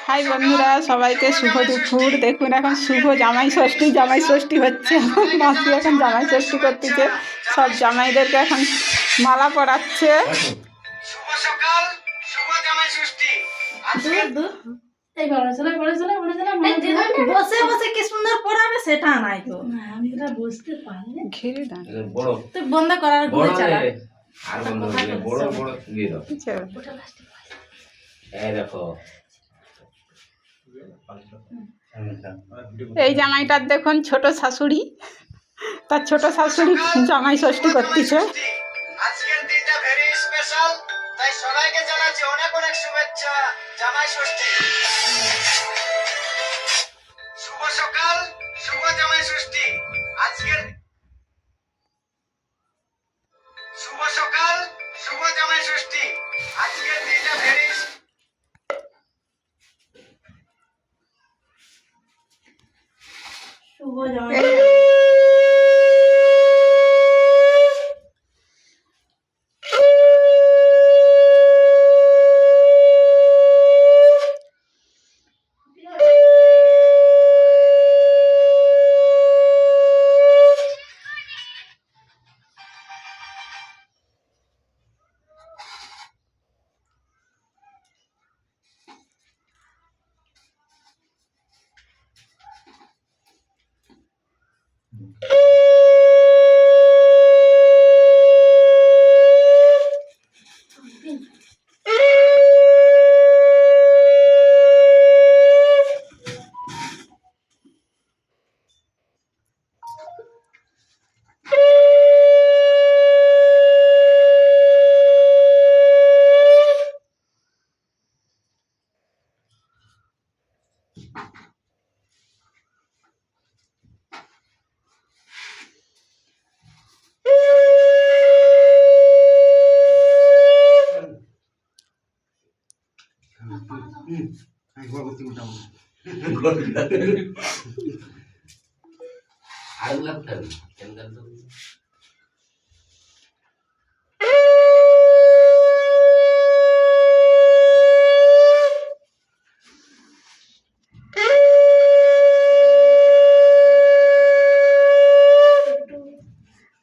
High বন্ধুরা, সবাইকে শুভ দুপুর। দেখুন এখন শুভ জামাই ষষ্ঠী হচ্ছে। মাসি এখন জামাই ষষ্ঠী করতেছে, সব জামাইদেরকে এখন মালা পরাচ্ছে। শুভ সকাল, শুভ জামাই ষষ্ঠী। বসে বসে কি সুন্দর পড়াবে সেটা নাই তো। আমি এটা বুঝতে পারি ঘিরে দাঁড় বড় তুই বন্ধ করার ঘুরে চালা আর বন্ধ করে বড় বড় দিয়ে দাও। এই দেখো এই জামাইটার দেখুন ছোট শাশুড়ি, তার ছোট শাশুড়ি জামাই ষষ্ঠী করতেছে। আজকের দিনটা ভেরি স্পেশাল, তাই সবাইকে জানাচ্ছি অনেক অনেক শুভেচ্ছা জামাই ষষ্ঠী। শুভ সকাল, শুভ জামাই ষষ্ঠী। আজকের শুভ সকাল, শুভ জামাই ষষ্ঠী। আজকের দিনটা ভেরি শুভ জামাই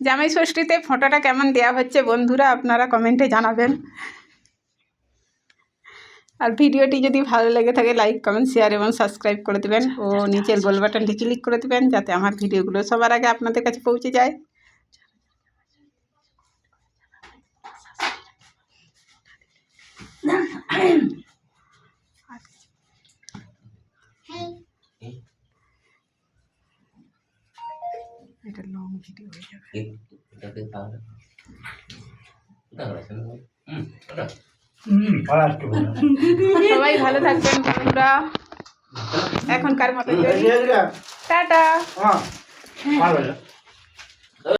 জামাই ষষ্ঠীতে ফটোটা কেমন দেওয়া হচ্ছে বন্ধুরা আপনারা কমেন্টে জানাবেন। আর ভিডিওটি যদি ভালো লেগে থাকে লাইক কমেন্ট শেয়ার এবং সাবস্ক্রাইব করে দেবেন ও নিচের বেল বাটনটি ক্লিক করে দেবেন যাতে আমার ভিডিওগুলো সবার আগে আপনাদের কাছে পৌঁছে যায়। এটা লং ভিডিও হয়ে যাবে। সবাই ভালো থাকবেন বন্ধুরা, এখনকার মতো টাটা।